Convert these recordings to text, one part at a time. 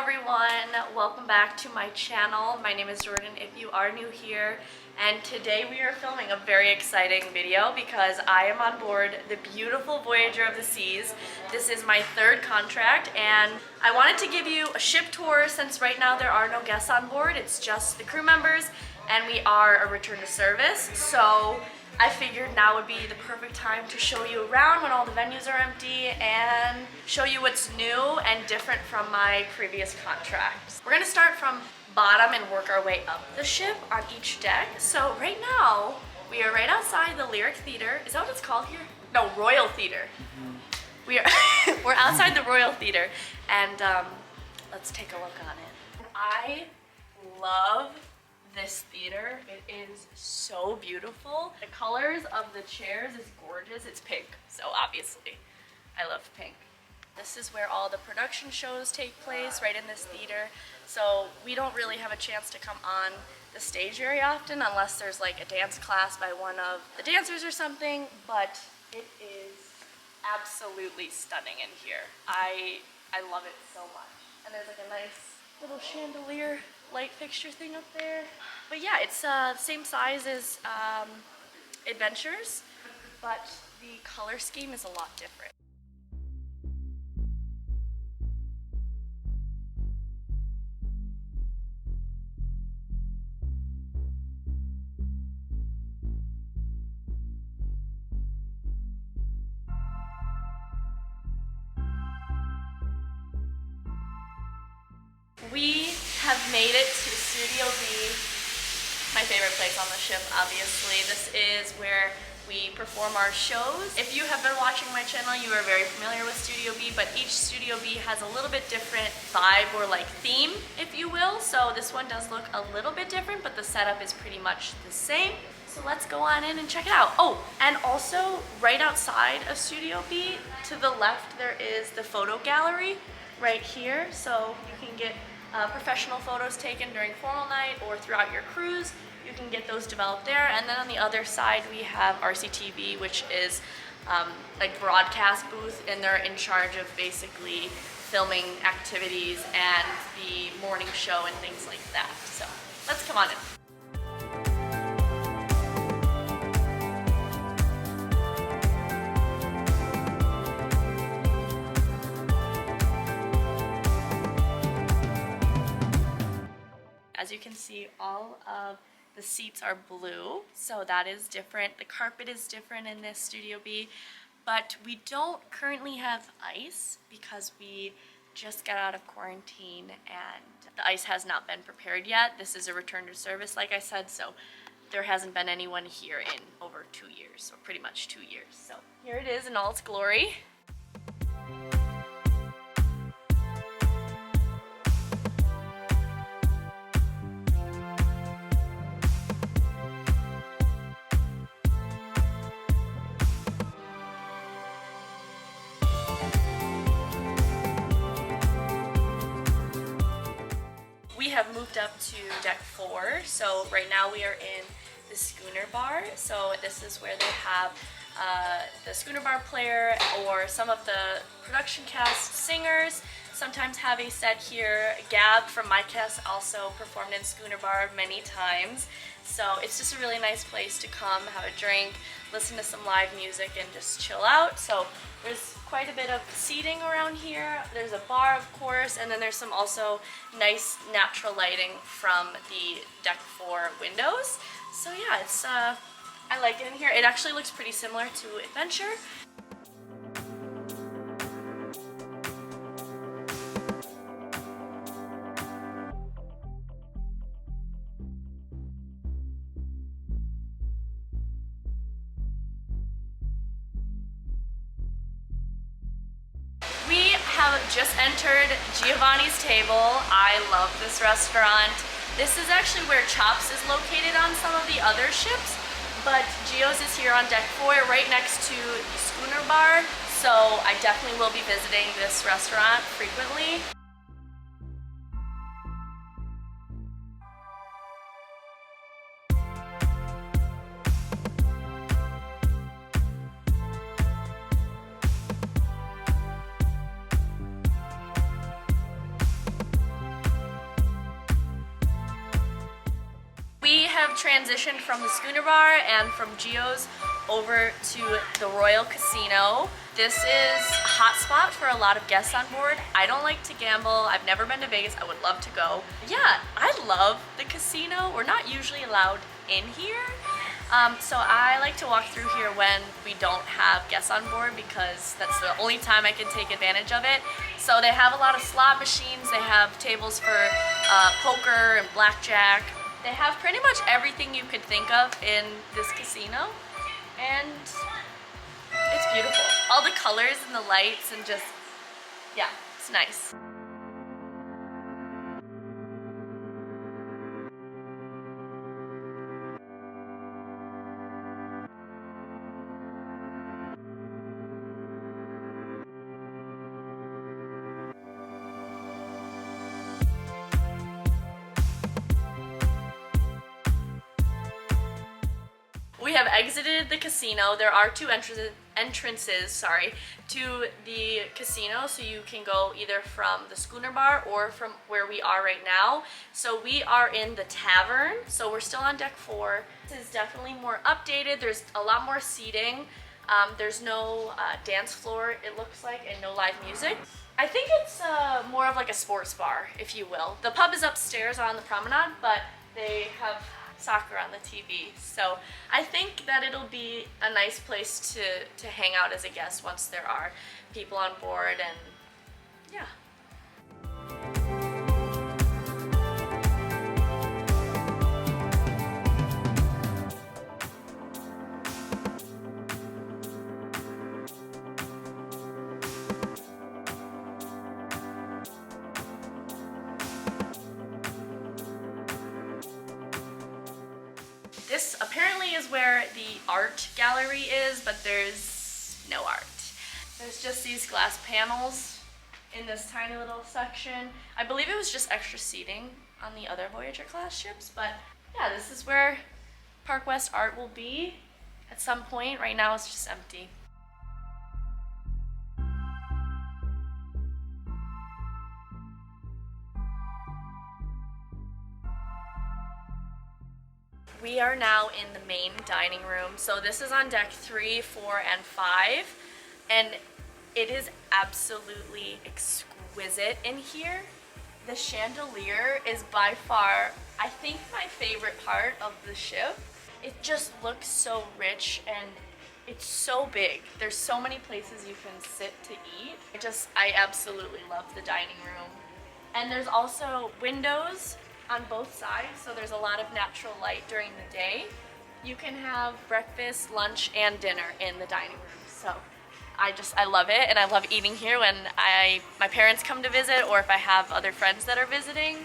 everyone, welcome back to my channel. My name is Jordan if you are new here, and today we are filming a very exciting video because I am on board the beautiful Voyager of the Seas. This is my third contract and I wanted to give you a ship tour since right now there are no guests on board. It's just the crew members and we are a return to service. So I figured now would be the perfect time to show you around when all the venues are empty and show you what's new and different from my previous contracts. We're gonna start from bottom and work our way up the ship on each deck. So right now, we are right outside the Lyric Theater. Is that what it's called here? No, Royal Theater. We are we're outside the Royal Theater and let's take a look on it. I love this theater. It is so beautiful. The colors of the chairs is gorgeous. It's pink, so obviously I love pink. This is where all the production shows take place, right in this theater. So we don't really have a chance to come on the stage very often unless there's like a dance class by one of the dancers or something, but it is absolutely stunning in here. I love it so much. And there's like a nice little chandelier light fixture thing up there. But yeah, it's same size as Adventures, but the color scheme is a lot different. We have made it to Studio B, my favorite place on the ship, obviously. This is where we perform our shows. If you have been watching my channel, you are very familiar with Studio B, but each Studio B has a little bit different vibe or like theme, if you will. So this one does look a little bit different, but the setup is pretty much the same. So let's go on in and check it out. Oh, and also right outside of Studio B, to the left, there is the photo gallery right here. So you can get professional photos taken during formal night or throughout your cruise. You can get those developed there. And then on the other side we have RCTV, which is like broadcast booth, and they're in charge of basically filming activities and the morning show and things like that. So let's come on in. As you can see, all of the seats are blue, so that is different. The carpet is different in this Studio B, but we don't currently have ice because we just got out of quarantine and the ice has not been prepared yet. This is a return to service, like I said, so there hasn't been anyone here in over 2 years, or pretty much 2 years. So here it is in all its glory. We have moved up to deck 4, so right now we are in the Schooner bar. So this is where they have the Schooner bar player or some of the production cast singers sometimes have a set here. Gab from my cast also performed in Schooner bar many times. So it's just a really nice place to come, have a drink, listen to some live music, and just chill out. So there's quite a bit of seating around here. There's a bar, of course, and then there's some also nice natural lighting from the deck 4 windows. So yeah, it's I like it in here. It actually looks pretty similar to Adventure. We have just entered Giovanni's table. I love this restaurant. This is actually where Chops is located on some of the other ships, but Gio's is here on deck 4, right next to the Schooner bar. So I definitely will be visiting this restaurant frequently. We have transitioned from the Schooner bar and from Gio's over to the Royal Casino. This is a hot spot for a lot of guests on board. I don't like to gamble. I've never been to Vegas. I would love to go. Yeah, I love the casino. We're not usually allowed in here. So I like to walk through here when we don't have guests on board because that's the only time I can take advantage of it. So they have a lot of slot machines. They have tables for poker and blackjack. They have pretty much everything you could think of in this casino. And it's beautiful. All the colors and the lights and just, yeah, it's nice. We have exited the casino. There are two entrances to the casino, so you can go either from the Schooner bar or from where we are right now. So we are in the Tavern, so we're still on deck 4. This is definitely more updated. There's a lot more seating. There's no dance floor, it looks like, and no live music. I think it's more of like a sports bar, if you will. The pub is upstairs on the promenade, but they have soccer on the TV. So I think that it'll be a nice place to hang out as a guest once there are people on board, and yeah. This apparently is where the art gallery is, but there's no art. There's just these glass panels in this tiny little section. I believe it was just extra seating on the other Voyager class ships, but yeah, this is where Park West art will be at some point. Right now it's just empty. We are now in the main dining room. So this is on deck 3, 4, and 5, and it is absolutely exquisite in here. The chandelier is by far, I think, my favorite part of the ship. It just looks so rich and it's so big. There's so many places you can sit to eat. I absolutely love the dining room. And there's also windows on both sides, so there's a lot of natural light during the day. You can have breakfast, lunch, and dinner in the dining room. So I love it, and I love eating here when my parents come to visit, or if I have other friends that are visiting.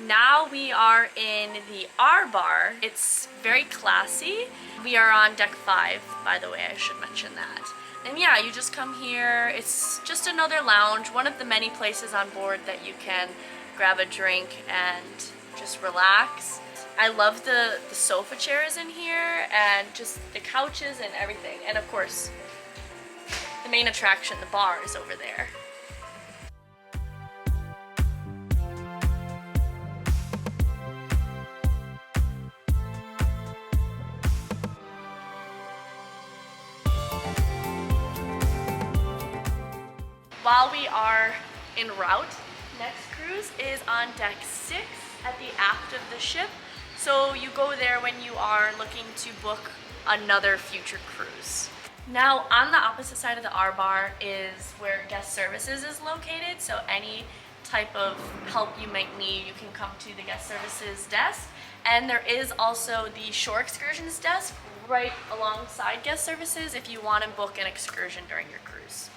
Now we are in the R bar. It's very classy. We are on deck 5, by the way, I should mention that. And yeah, you just come here. It's just another lounge, one of the many places on board that you can grab a drink and just relax. I love the sofa chairs in here and just the couches and everything. And of course, the main attraction, the bar, is over there. While we are en route, next cruise is on deck 6 at the aft of the ship. So you go there when you are looking to book another future cruise. Now on the opposite side of the R bar is where guest services is located. So any type of help you might need, you can come to the guest services desk. And there is also the shore excursions desk right alongside guest services if you want to book an excursion during your cruise.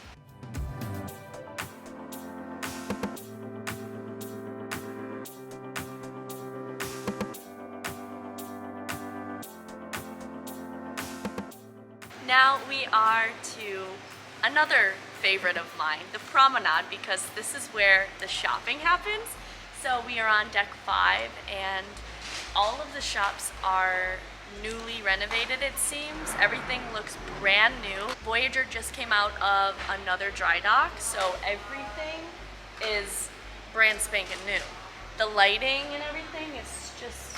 Now we are to another favorite of mine, the promenade, because this is where the shopping happens. So we are on deck 5, and All of the shops are newly renovated, it seems. Everything looks brand new. Voyager just came out of another dry dock, so everything is brand spanking new. The lighting and everything is just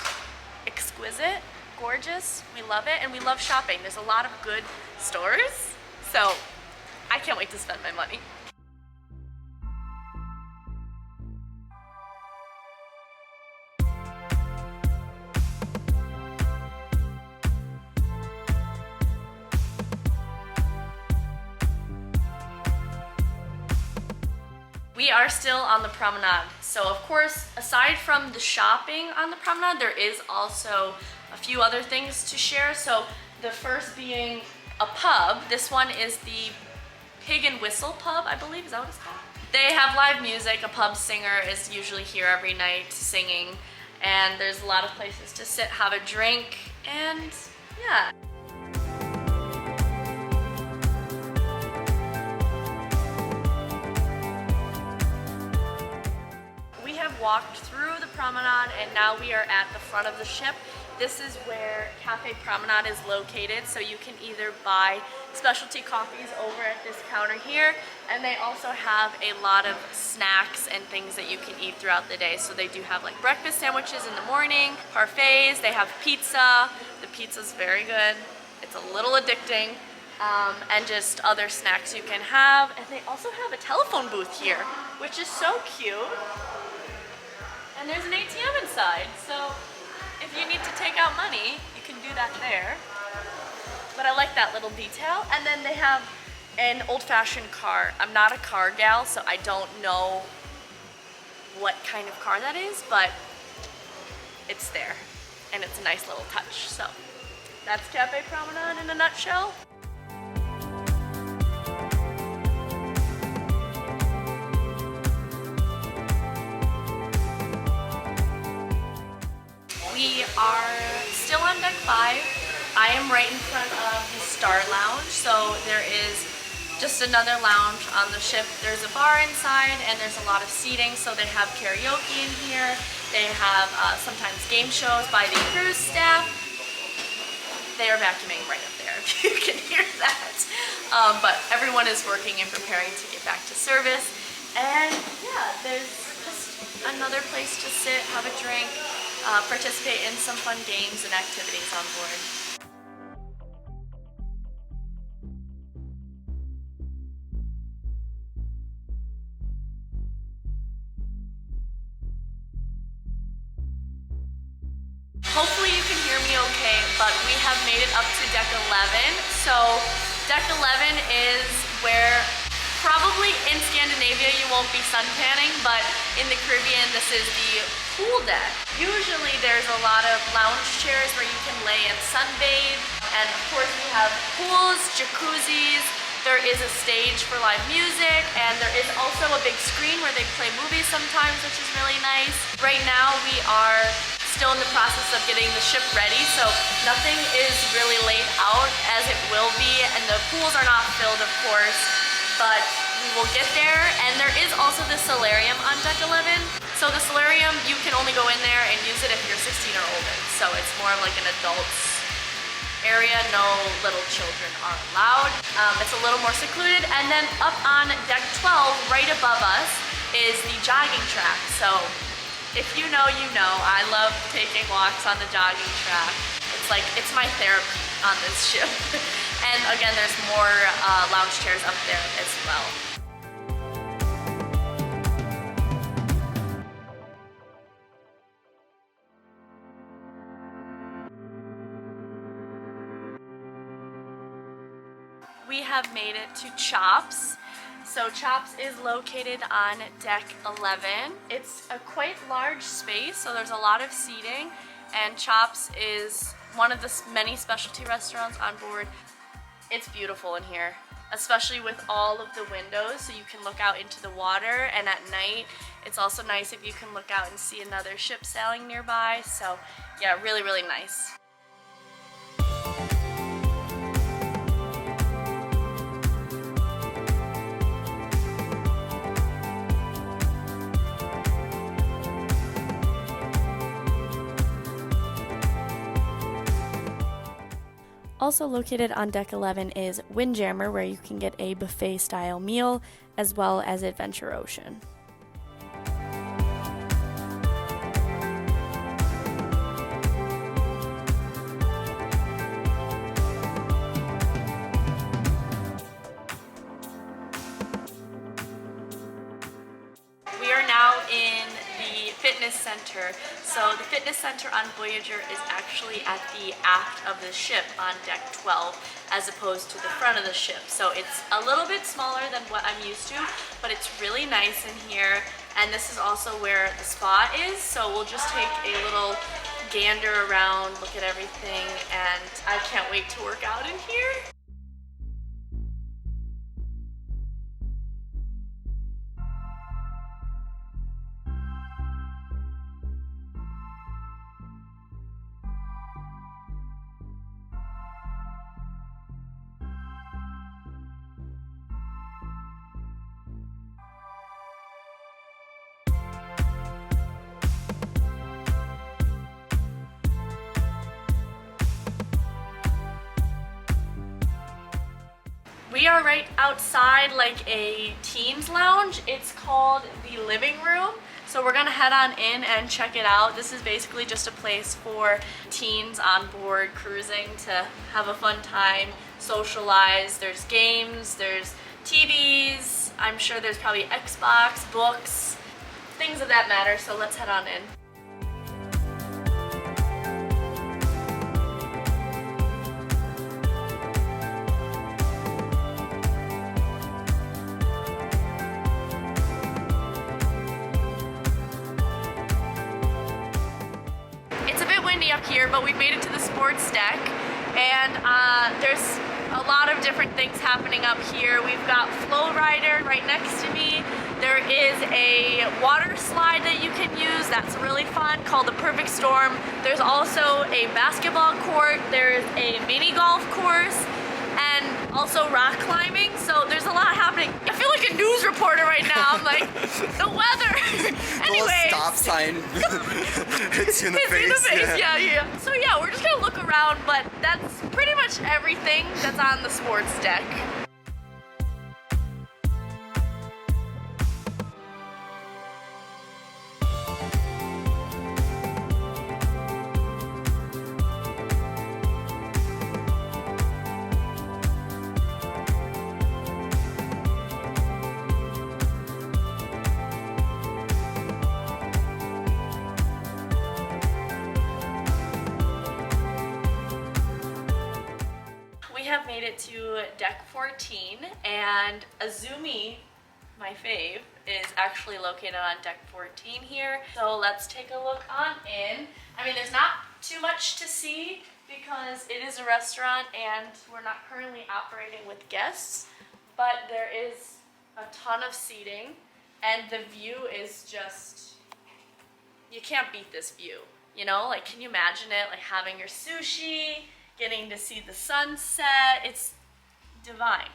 exquisite, gorgeous. We love it, and we love shopping. There's a lot of good stores, so I can't wait to spend my money. We are still on the promenade. So of course, aside from the shopping on the promenade, there is also a few other things to share. So the first being a pub. This one is the Pig and Whistle pub, I believe. Is that what it's called? They have live music. A pub singer is usually here every night singing. And there's a lot of places to sit, have a drink, and yeah. Walked through the promenade, and now we are at the front of the ship. This is where Cafe Promenade is located, so you can either buy specialty coffees over at this counter here, and they also have a lot of snacks and things that you can eat throughout the day. So they do have like breakfast sandwiches in the morning, parfaits, they have pizza. The pizza's very good. It's a little addicting. And just other snacks you can have. And they also have a telephone booth here, which is so cute. And there's an ATM inside, so if you need to take out money, you can do that there. But I like that little detail. And then they have an old-fashioned car. I'm not a car gal, so I don't know what kind of car that is, but it's there. And it's a nice little touch. So that's Cafe Promenade in a nutshell. We are still on deck 5. I am right in front of the Star Lounge, so there is just another lounge on the ship. There's a bar inside, and there's a lot of seating, so they have karaoke in here. They have sometimes game shows by the cruise staff. They are vacuuming right up there, if you can hear that. But everyone is working and preparing to get back to service. And yeah, there's just another place to sit, have a drink, participate in some fun games and activities on board. Hopefully you can hear me okay, but we have made it up to deck 11. So deck 11 is where probably in Scandinavia you won't be suntanning, but in the Caribbean this is the pool deck. Usually there's a lot of lounge chairs where you can lay and sunbathe, and of course we have pools, jacuzzis, there is a stage for live music, and there is also a big screen where they play movies sometimes, which is really nice. Right now we are still in the process of getting the ship ready, so nothing is really laid out as it will be, and the pools are not filled, of course, but we will get there. And there is also the solarium on deck 11. So the solarium, you can only go in there and use it if you're 16 or older. So it's more like an adults area. No little children are allowed. It's a little more secluded. And then up on deck 12, right above us, is the jogging track. So if you know, you know. I love taking walks on the jogging track. It's my therapy on this ship. And again, there's more lounge chairs up there as well. We have made it to Chops. So Chops is located on deck 11. It's a quite large space, so there's a lot of seating, and Chops is one of the many specialty restaurants on board. It's beautiful in here, especially with all of the windows, so you can look out into the water, and at night it's also nice if you can look out and see another ship sailing nearby. So yeah, really, really nice. Also located on deck 11 is Windjammer, where you can get a buffet-style meal, as well as Adventure Ocean. We are now in the fitness center. So the fitness center on Voyager is actually at the aft of the ship on deck 12 as opposed to the front of the ship. So it's a little bit smaller than what I'm used to, but it's really nice in here. And this is also where the spa is. So we'll just take a little gander around, look at everything, and I can't wait to work out in here. We are right outside like a teens lounge. It's called the living room. So we're gonna head on in and check it out. This is basically just a place for teens on board cruising to have a fun time, socialize. There's games, there's TVs. I'm sure there's probably Xbox, books, things of that matter. So let's head on in. Up here, but we've made it to the sports deck, and there's a lot of different things happening up here. We've got Flow Rider right next to me. There is a water slide that you can use that's really fun called the Perfect Storm. There's also a basketball court. There's a mini golf course and also rock climbing. So there's a lot happening. I feel like a news reporter right now. I'm like, the weather. Anyway. Stop sign hits you in the face. Yeah. So yeah, we're just gonna look around, but that's pretty much everything that's on the sports deck. Have made it to deck 14, and Izumi, my fave, is actually located on deck 14 here. So let's take a look on in. I mean, there's not too much to see because it is a restaurant and we're not currently operating with guests, but there is a ton of seating and the view is just, you can't beat this view, you know? Like, can you imagine it? Like having your sushi, getting to see the sunset, it's divine.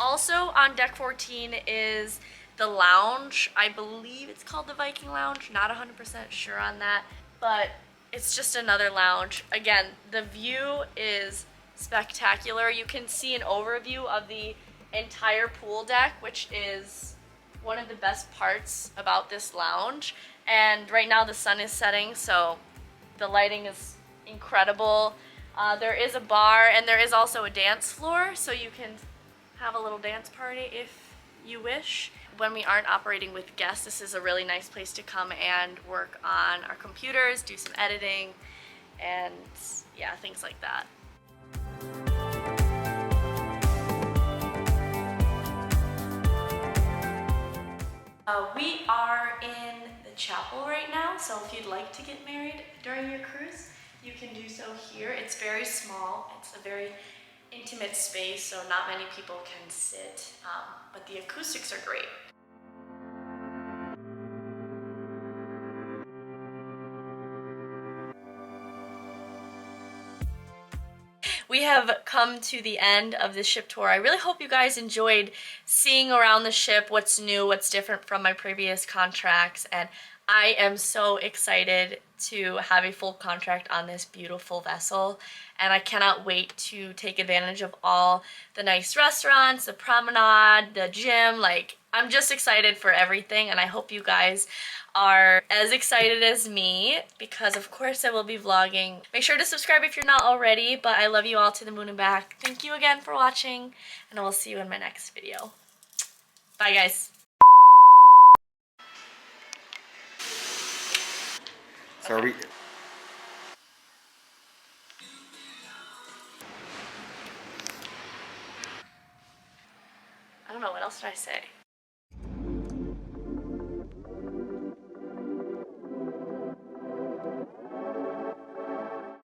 Also on deck 14 is the lounge. I believe it's called the Viking Lounge. Not 100% sure on that, but it's just another lounge. Again, the view is spectacular. You can see an overview of the entire pool deck, which is one of the best parts about this lounge. And right now the sun is setting, so the lighting is incredible. There is a bar and there is also a dance floor, so you can have a little dance party if you wish. When we aren't operating with guests, this is a really nice place to come and work on our computers, do some editing, and yeah, things like that. We are in the chapel right now, so if you'd like to get married during your cruise, you can do so here. It's very small, it's a very intimate space, so not many people can sit, but the acoustics are great. we have come to the end of this ship tour. I really hope you guys enjoyed seeing around the ship what's new, what's different from my previous contracts, and I am so excited to have a full contract on this beautiful vessel, and I cannot wait to take advantage of all the nice restaurants, the promenade, the gym. Like, I'm just excited for everything, and I hope you guys are as excited as me, because of course I will be vlogging. Make sure to subscribe if you're not already, but I love you all to the moon and back. Thank you again for watching, and I will see you in my next video. Bye, guys. So are we? I don't know, what else did I say?